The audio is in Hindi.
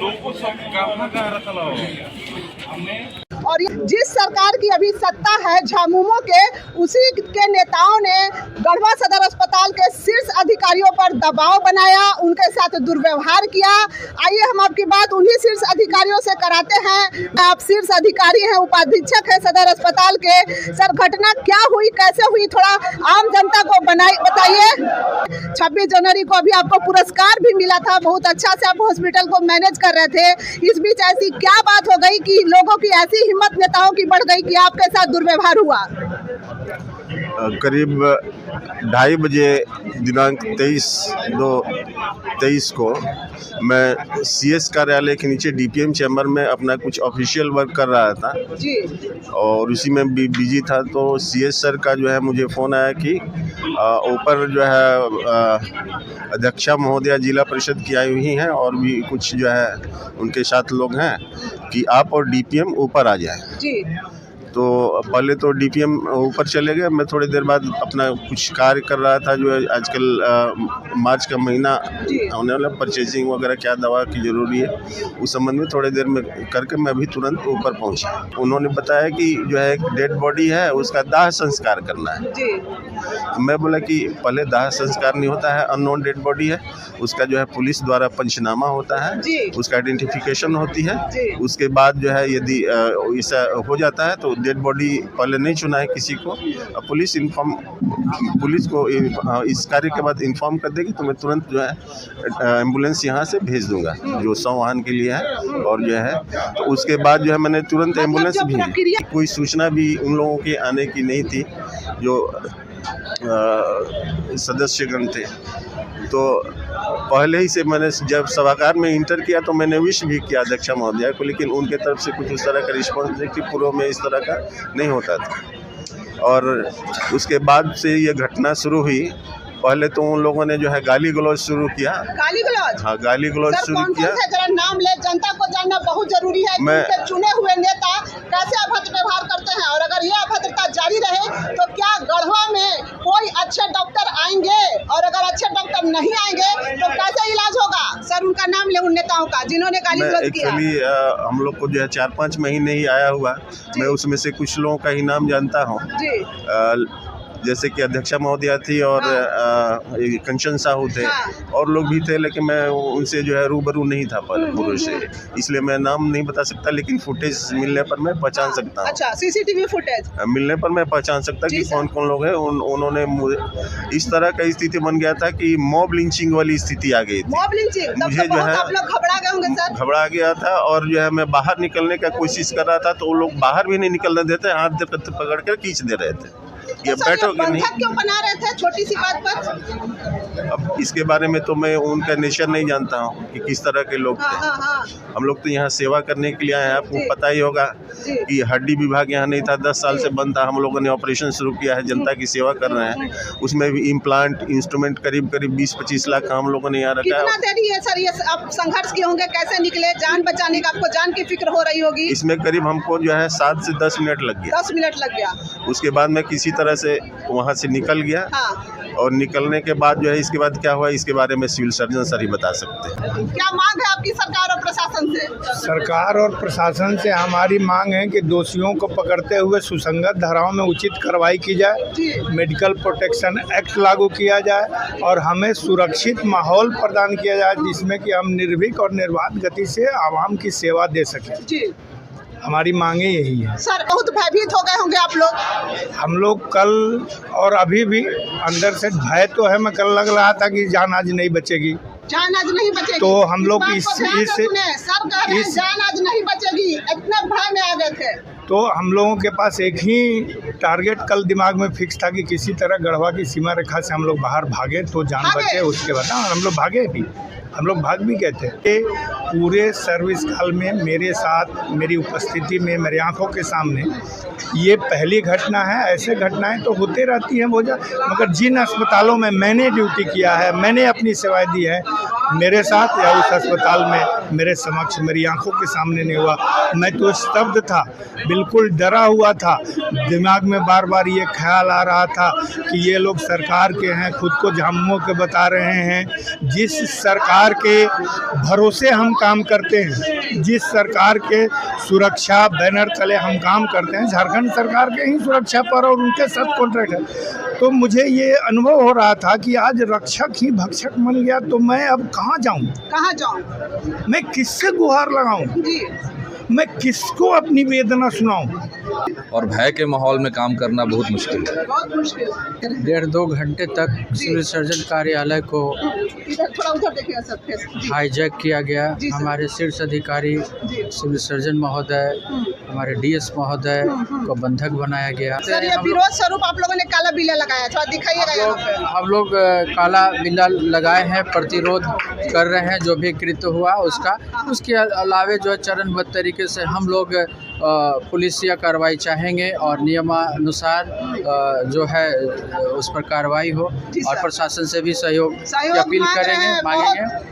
लोगों सब कहाँ का रखा और जिस सरकार की अभी सत्ता है झामुमो के, उसी के नेताओं ने गढ़वा सदर अस्पताल के शीर्ष अधिकारियों पर दबाव बनाया, उनके साथ दुर्व्यवहार किया। आइए हम आपकी बात उन्हीं शीर्ष अधिकारियों से कराते हैं। आप शीर्ष अधिकारी हैं, उपाधीक्षक है सदर अस्पताल के। सर, घटना क्या हुई, कैसे हुई, थोड़ा आम जनता को बताइए। 26 जनवरी को अभी आपको पुरस्कार भी मिला था, बहुत अच्छा से आप हॉस्पिटल को मैनेज कर रहे थे। इस बीच ऐसी क्या बात हो गई कि लोगों की ऐसी हिम्मत नेताओं की बढ़ गई कि आपके साथ दुर्व्यवहार हुआ? करीब 2:30 बजे दिनांक 23/2/23 को मैं सीएस कार्यालय के नीचे डीपीएम चैम्बर में अपना कुछ ऑफिशियल वर्क कर रहा था जी। और उसी में बिजी था। तो सीएस सर का जो है मुझे फ़ोन आया कि ऊपर जो है अध्यक्षा महोदया जिला परिषद की आई हुई हैं और भी कुछ जो है उनके साथ लोग हैं कि आप और डीपीएम ऊपर आ जाएं। जी। तो पहले तो डीपीएम ऊपर चले गए। मैं थोड़ी देर बाद अपना कुछ कार्य कर रहा था जो आजकल मार्च का महीना होने वाला, परचेजिंग वगैरह क्या दवा की ज़रूरी है उस संबंध में थोड़ी देर में करके मैं भी तुरंत ऊपर पहुंचा। उन्होंने बताया कि जो है एक डेड बॉडी है उसका दाह संस्कार करना है। जी। तो मैं बोला कि पहले दाह संस्कार नहीं होता है, अननोन डेड बॉडी है, उसका जो है पुलिस द्वारा पंचनामा होता है, उसका आइडेंटिफिकेशन होती है। उसके बाद जो है यदि ऐसा हो जाता है तो डेड बॉडी पहले नहीं चुना है किसी को, पुलिस को इस कार्य के बाद इन्फॉर्म कर देगी तो मैं तुरंत जो है एम्बुलेंस यहाँ से भेज दूंगा जो संवाहन के लिए है। और जो है तो उसके बाद जो है मैंने तुरंत एम्बुलेंस भी, कोई सूचना भी उन लोगों के आने की नहीं थी जो सदस्यगण थे। तो पहले ही से मैंने जब सभागार में इंटर किया तो मैंने विश भी किया अध्यक्षा महोदया को, लेकिन उनके तरफ से कुछ उस तरह का रिस्पॉन्स नहीं कि पूर्व में इस तरह का नहीं होता था। और उसके बाद से ये घटना शुरू हुई। पहले तो उन लोगों ने जो है गाली गलौज शुरू किया। गाली गलौज? हाँ, गाली गलौज शुरू किया। जरा नाम ले, जनता को जानना बहुत जरूरी है। उनके चुने हुए नेता कैसे अभद्र व्यवहार करते हैं, और अगर ये अभद्रता जारी रहे तो क्या गढ़वा में कोई अच्छे डॉक्टर आएंगे, और अगर अच्छे डॉक्टर नहीं आएंगे तो कैसे इलाज होगा? सर, उनका नाम ले उन नेताओं का जिन्होंने गाली गलौज किया। एक्चुअली हम लोग को जो है 4-5 महीने ही आया हुआ, मैं उसमें से कुछ लोगों का ही नाम जानता हूँ। जैसे कि अध्यक्षा महोदया थी और कंचन साहू थे और लोग भी थे, लेकिन मैं उनसे जो है रूबरू नहीं था पूर्व से, इसलिए मैं नाम नहीं बता सकता। लेकिन फुटेज मिलने पर मैं पहचान सकता हूँ। अच्छा, सीसीटीवी फुटेज मिलने पर मैं पहचान सकता कि कौन कौन लोग हैं। उन्होंने इस तरह का स्थिति बन गया था कि मॉब लिंचिंग वाली स्थिति आ गई थी। मॉब लिंचिंग, मुझे जो है आप लोग घबरा गए होंगे सर? घबरा गया था और जो है मैं बाहर निकलने का कोशिश कर रहा था तो वो लोग बाहर भी नहीं निकलने देते, हाथ पकड़ कर खींच दे रहे थे। ये बैठोगे नहीं, क्यों बना रहे थे छोटी सी बात पर? अब इसके बारे में तो मैं उनका नेचर नहीं जानता हूँ कि किस तरह के लोग थे। हम लोग तो यहाँ सेवा करने के लिए आए हैं। आपको पता ही होगा कि हड्डी विभाग यहाँ नहीं था, 10 साल से बंद था। हम लोगों ने ऑपरेशन शुरू किया है, जनता की सेवा कर रहे हैं। उसमें भी इम्प्लांट इंस्ट्रूमेंट करीब 20-25 लाख का हम लोगों ने यहाँ रखा है। कितना देरी है सर ये आप संघर्ष किए होंगे, कैसे निकले? जान बचाने का आपको जान की फिक्र हो रही होगी। इसमें करीब हमको जो है 7 से 10 मिनट लग गया। 10 मिनट लग गया। उसके बाद मैं किसी तरह से वहाँ से निकल गया। और निकलने के बाद जो है इसके बाद क्या हुआ इसके बारे में सिविल सर्जन सर ही बता सकते हैं। क्या मांग है आपकी सरकार और प्रशासन से? सरकार और प्रशासन से हमारी मांग है कि दोषियों को पकड़ते हुए सुसंगत धाराओं में उचित कार्रवाई की जाए, मेडिकल प्रोटेक्शन एक्ट लागू किया जाए और हमें सुरक्षित माहौल प्रदान किया जाए जिसमें कि हम निर्भीक और निर्बाध गति से आवाम की सेवा दे सकें। हमारी मांगे यही है। सर, बहुत भयभीत हो गए होंगे आप लोग? हम लोग कल और अभी भी अंदर से भय तो है। मैं कल लग रहा था कि जान आज नहीं बचेगी, जान आज नहीं बचेगी। तो हम लोग सर जान आज नहीं बचेगी, इतने भय में आ गए थे। तो हम लोगों के पास एक ही टारगेट कल दिमाग में फिक्स था कि किसी तरह गढ़वा की सीमा रेखा से हम लोग बाहर भागे तो जान बचे। उसके बाद हम लोग भागे भी, हम लोग भाग भी गए थे। पूरे सर्विस काल में मेरे साथ मेरी उपस्थिति में मेरी आंखों के सामने ये पहली घटना है। ऐसे घटनाएं तो होते रहती हैं मगर जिन अस्पतालों में मैंने ड्यूटी किया है, मैंने अपनी सेवाएं दी है, मेरे साथ या उस अस्पताल में मेरे समक्ष मेरी आंखों के सामने नहीं हुआ। मैं तो स्तब्ध था, बिल्कुल डरा हुआ था। दिमाग में बार बार ये ख्याल आ रहा था कि ये लोग सरकार के हैं, खुद को झामुमो के बता रहे हैं। जिस सरकार के भरोसे हम काम करते हैं, जिस सरकार के सुरक्षा बैनर तले हम काम करते हैं, झारखंड सरकार के ही सुरक्षा पर और उनके सब कॉन्ट्रैक्ट है, तो मुझे ये अनुभव हो रहा था कि आज रक्षक ही भक्षक बन गया। तो मैं अब कहाँ जाऊँ, मैं किससे गुहार लगाऊं, मैं किसको अपनी वेदना सुनाऊं। और भय के माहौल में काम करना बहुत मुश्किल है। 1.5-2 घंटे तक सिविल सर्जन कार्यालय को हाईजैक किया गया। हमारे शीर्ष अधिकारी सिविल सर्जन महोदय, हमारे डीएस महोदय को बंधक बनाया गया। सर, ये विरोध स्वरूप आप लोगों ने काला बिल्ला लगाया, थोड़ा दिखाइएगा यहाँ पे। हम लोग काला बिल्ला लगाए हैं, प्रतिरोध कर रहे हैं जो भी कृत्य हुआ उसका। उसके अलावे जो है चरणबद्ध तरीके से हम लोग पुलिसिया कार्रवाई चाहेंगे और नियमानुसार जो है उस पर कार्रवाई हो और प्रशासन से भी सहयोग की अपील करेंगे, मांगेंगे।